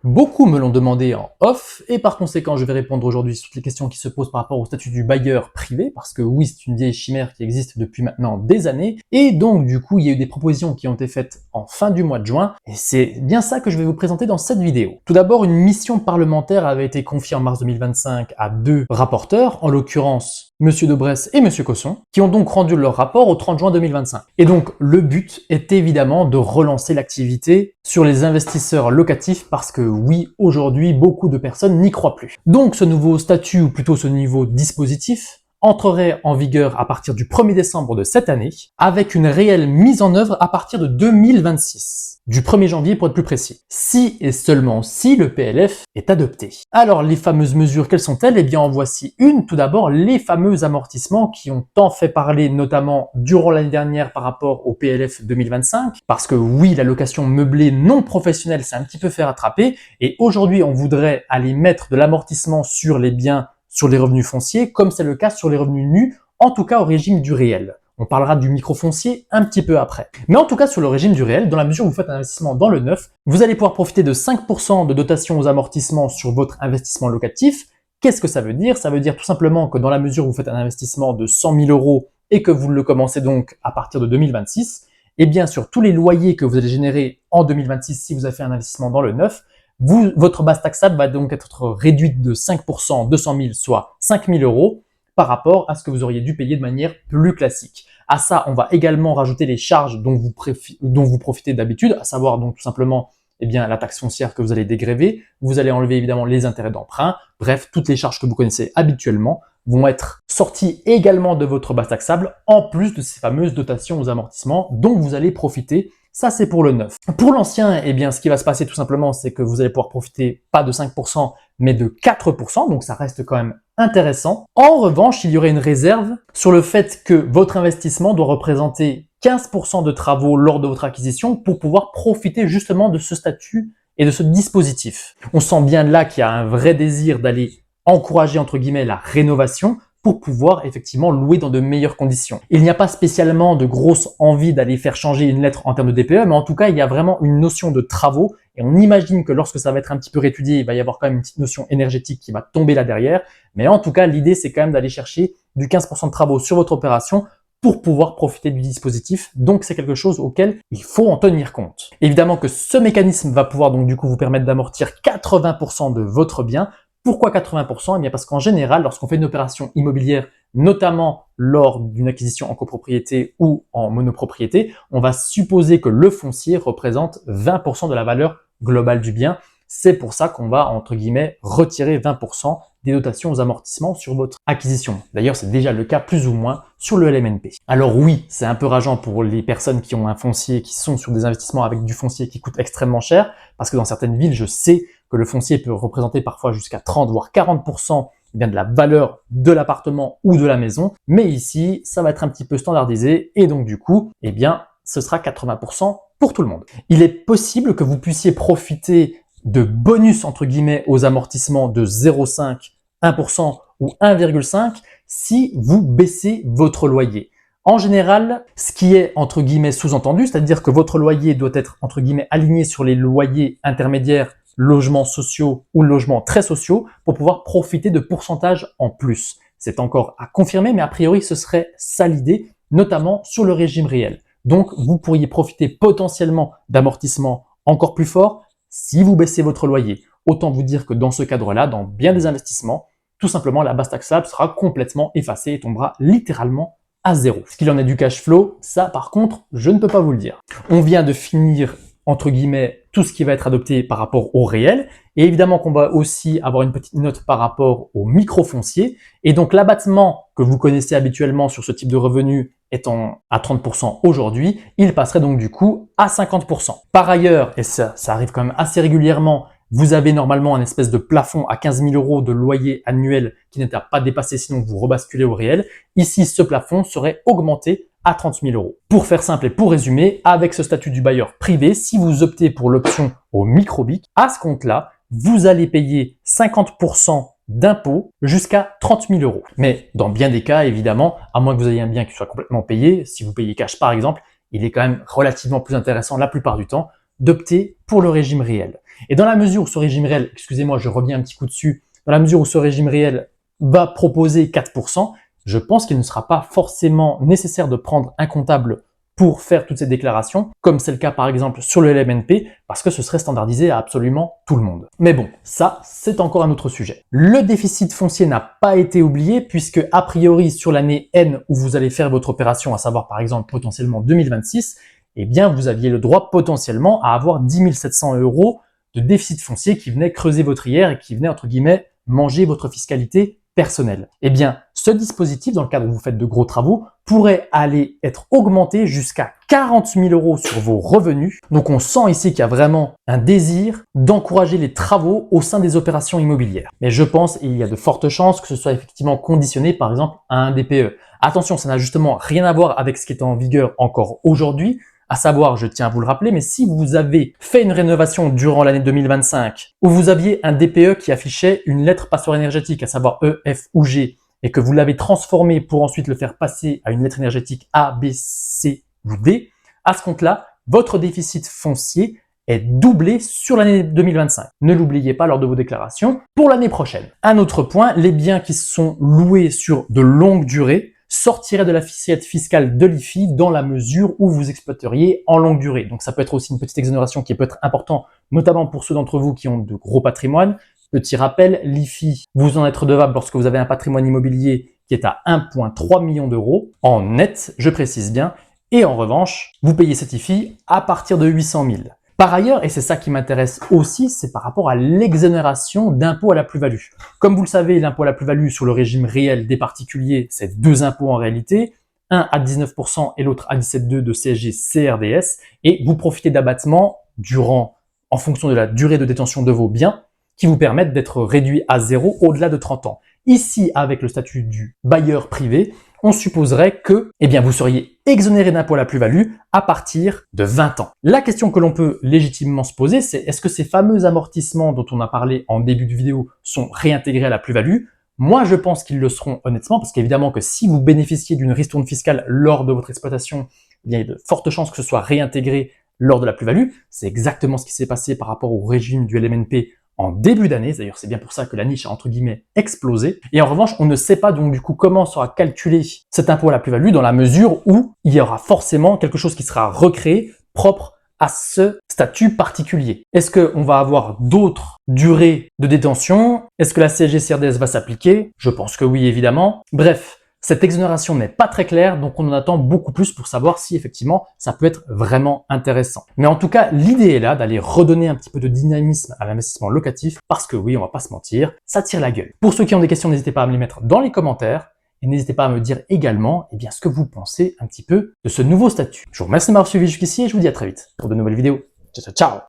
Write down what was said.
Beaucoup me l'ont demandé en off et par conséquent je vais répondre aujourd'hui sur toutes les questions qui se posent par rapport au statut du bailleur privé parce que oui c'est une vieille chimère qui existe depuis maintenant des années et donc du coup il y a eu des propositions qui ont été faites en fin du mois de juin et c'est bien ça que je vais vous présenter dans cette vidéo. Tout d'abord une mission parlementaire avait été confiée en mars 2025 à deux rapporteurs, en l'occurrence Monsieur Debresse et Monsieur Cosson, qui ont donc rendu leur rapport au 30 juin 2025. Et donc, le but est évidemment de relancer l'activité sur les investisseurs locatifs parce que oui, aujourd'hui, beaucoup de personnes n'y croient plus. Donc, ce nouveau statut, ou plutôt ce nouveau dispositif, entrerait en vigueur à partir du 1er décembre de cette année, avec une réelle mise en œuvre à partir de 2026, du 1er janvier pour être plus précis, si et seulement si le PLF est adopté. Alors les fameuses mesures, quelles sont-elles? Eh bien en voici une. Tout d'abord, les fameux amortissements qui ont tant fait parler, notamment durant l'année dernière par rapport au PLF 2025, parce que oui, la location meublée non professionnelle s'est un petit peu fait rattraper, et aujourd'hui on voudrait aller mettre de l'amortissement sur les biens sur les revenus fonciers, comme c'est le cas sur les revenus nus, en tout cas au régime du réel. On parlera du microfoncier un petit peu après. Mais en tout cas, sur le régime du réel, dans la mesure où vous faites un investissement dans le neuf, vous allez pouvoir profiter de 5% de dotation aux amortissements sur votre investissement locatif. Qu'est-ce que ça veut dire? Ça veut dire tout simplement que dans la mesure où vous faites un investissement de 100 000 euros et que vous le commencez donc à partir de 2026, eh bien sur tous les loyers que vous allez générer en 2026 si vous avez fait un investissement dans le neuf, votre base taxable va donc être réduite de 5%, 200 000, soit 5 000 euros par rapport à ce que vous auriez dû payer de manière plus classique. À ça, on va également rajouter les charges dont vous profitez d'habitude, à savoir donc tout simplement eh bien, la taxe foncière que vous allez dégréver. Vous allez enlever évidemment les intérêts d'emprunt. Bref, toutes les charges que vous connaissez habituellement vont être sorties également de votre base taxable, en plus de ces fameuses dotations aux amortissements dont vous allez profiter. Ça, c'est pour le neuf. Pour l'ancien, eh bien, ce qui va se passer tout simplement, c'est que vous allez pouvoir profiter pas de 5%, mais de 4%, donc ça reste quand même intéressant. En revanche, il y aurait une réserve sur le fait que votre investissement doit représenter 15% de travaux lors de votre acquisition pour pouvoir profiter justement de ce statut et de ce dispositif. On sent bien là qu'il y a un vrai désir d'aller encourager, entre guillemets, la rénovation pour pouvoir effectivement louer dans de meilleures conditions. Il n'y a pas spécialement de grosse envie d'aller faire changer une lettre en termes de DPE, mais en tout cas, il y a vraiment une notion de travaux et on imagine que lorsque ça va être un petit peu réétudié, il va y avoir quand même une petite notion énergétique qui va tomber là derrière. Mais en tout cas, l'idée, c'est quand même d'aller chercher du 15% de travaux sur votre opération pour pouvoir profiter du dispositif. Donc, c'est quelque chose auquel il faut en tenir compte. Évidemment que ce mécanisme va pouvoir donc du coup vous permettre d'amortir 80% de votre bien. Pourquoi 80%? Eh bien parce qu'en général, lorsqu'on fait une opération immobilière, notamment lors d'une acquisition en copropriété ou en monopropriété, on va supposer que le foncier représente 20% de la valeur globale du bien. C'est pour ça qu'on va, entre guillemets, retirer 20% des dotations aux amortissements sur votre acquisition. D'ailleurs, c'est déjà le cas plus ou moins sur le LMNP. Alors oui, c'est un peu rageant pour les personnes qui ont un foncier, qui sont sur des investissements avec du foncier qui coûte extrêmement cher, parce que dans certaines villes, je sais que le foncier peut représenter parfois jusqu'à 30 voire 40% de la valeur de l'appartement ou de la maison. Mais ici, ça va être un petit peu standardisé et donc du coup, eh bien, ce sera 80% pour tout le monde. Il est possible que vous puissiez profiter de bonus entre guillemets aux amortissements de 0,5, 1% ou 1,5 si vous baissez votre loyer. En général, ce qui est entre guillemets sous-entendu, c'est-à-dire que votre loyer doit être entre guillemets aligné sur les loyers intermédiaires, logements sociaux ou logements très sociaux pour pouvoir profiter de pourcentages en plus. C'est encore à confirmer, mais a priori, ce serait ça l'idée, notamment sur le régime réel. Donc, vous pourriez profiter potentiellement d'amortissements encore plus forts si vous baissez votre loyer. Autant vous dire que dans ce cadre-là, dans bien des investissements, tout simplement, la base taxable sera complètement effacée et tombera littéralement à zéro. Ce qu'il en est du cash flow, ça par contre, je ne peux pas vous le dire. On vient de finir entre guillemets, tout ce qui va être adopté par rapport au réel. Et évidemment qu'on va aussi avoir une petite note par rapport au microfoncier. Et donc l'abattement que vous connaissez habituellement sur ce type de revenu étant à 30% aujourd'hui, il passerait donc du coup à 50%. Par ailleurs, et ça arrive quand même assez régulièrement, vous avez normalement un espèce de plafond à 15 000 euros de loyer annuel qui n'est pas dépassé, sinon vous rebasculez au réel. Ici, ce plafond serait augmenté à 30 000 euros. Pour faire simple et pour résumer, avec ce statut du bailleur privé, si vous optez pour l'option au microbic, à ce compte-là, vous allez payer 50% d'impôts jusqu'à 30 000 euros. Mais dans bien des cas, évidemment, à moins que vous ayez un bien qui soit complètement payé, si vous payez cash par exemple, il est quand même relativement plus intéressant la plupart du temps d'opter pour le régime réel. Et dans la mesure où ce régime réel, excusez-moi, je reviens un petit coup dessus, dans la mesure où ce régime réel va proposer 4%, je pense qu'il ne sera pas forcément nécessaire de prendre un comptable pour faire toutes ces déclarations, comme c'est le cas par exemple sur le LMNP, parce que ce serait standardisé à absolument tout le monde. Mais bon, ça, c'est encore un autre sujet. Le déficit foncier n'a pas été oublié, puisque a priori sur l'année N où vous allez faire votre opération, à savoir par exemple potentiellement 2026, eh bien vous aviez le droit potentiellement à avoir 10 700 € de déficit foncier qui venait creuser votre IR et qui venait entre guillemets manger votre fiscalité personnelle. Eh bien, ce dispositif, dans le cadre où vous faites de gros travaux, pourrait aller être augmenté jusqu'à 40 000 € sur vos revenus. Donc on sent ici qu'il y a vraiment un désir d'encourager les travaux au sein des opérations immobilières. Mais je pense, et il y a de fortes chances que ce soit effectivement conditionné par exemple à un DPE. Attention, ça n'a justement rien à voir avec ce qui est en vigueur encore aujourd'hui, à savoir, je tiens à vous le rappeler, mais si vous avez fait une rénovation durant l'année 2025, où vous aviez un DPE qui affichait une lettre passoire énergétique, à savoir E, F ou G, et que vous l'avez transformé pour ensuite le faire passer à une lettre énergétique A, B, C ou D, à ce compte-là, votre déficit foncier est doublé sur l'année 2025. Ne l'oubliez pas lors de vos déclarations pour l'année prochaine. Un autre point, les biens qui sont loués sur de longues durées sortirait de l'assiette fiscale de l'IFI dans la mesure où vous exploiteriez en longue durée. Donc ça peut être aussi une petite exonération qui peut être importante, notamment pour ceux d'entre vous qui ont de gros patrimoines. Petit rappel, l'IFI, vous en êtes redevable lorsque vous avez un patrimoine immobilier qui est à 1,3 million d'euros en net, je précise bien, et en revanche, vous payez cet IFI à partir de 800 000. Par ailleurs, et c'est ça qui m'intéresse aussi, c'est par rapport à l'exonération d'impôt à la plus-value. Comme vous le savez, l'impôt à la plus-value sur le régime réel des particuliers, c'est deux impôts en réalité, un à 19% et l'autre à 17,2% de CSG CRDS, et vous profitez d'abattements en fonction de la durée de détention de vos biens, qui vous permettent d'être réduits à zéro au-delà de 30 ans. Ici, avec le statut du bailleur privé, on supposerait que vous seriez exonéré d'impôt à la plus-value à partir de 20 ans. La question que l'on peut légitimement se poser, c'est est-ce que ces fameux amortissements dont on a parlé en début de vidéo sont réintégrés à la plus-value? Moi, je pense qu'ils le seront honnêtement, parce qu'évidemment que si vous bénéficiez d'une ristourne fiscale lors de votre exploitation, il y a de fortes chances que ce soit réintégré lors de la plus-value. C'est exactement ce qui s'est passé par rapport au régime du LMNP en début d'année. D'ailleurs, c'est bien pour ça que la niche a entre guillemets explosé. Et en revanche, on ne sait pas donc du coup comment sera calculé cet impôt à la plus-value dans la mesure où il y aura forcément quelque chose qui sera recréé propre à ce statut particulier. Est-ce qu'on va avoir d'autres durées de détention? Est-ce que la CSG-CRDS va s'appliquer? Je pense que oui, évidemment. Bref, cette exonération n'est pas très claire, donc on en attend beaucoup plus pour savoir si effectivement ça peut être vraiment intéressant. Mais en tout cas, l'idée est là d'aller redonner un petit peu de dynamisme à l'investissement locatif, parce que oui, on va pas se mentir, ça tire la gueule. Pour ceux qui ont des questions, n'hésitez pas à me les mettre dans les commentaires, et n'hésitez pas à me dire également ce que vous pensez un petit peu de ce nouveau statut. Je vous remercie de m'avoir suivi jusqu'ici et je vous dis à très vite pour de nouvelles vidéos. Ciao, ciao, ciao!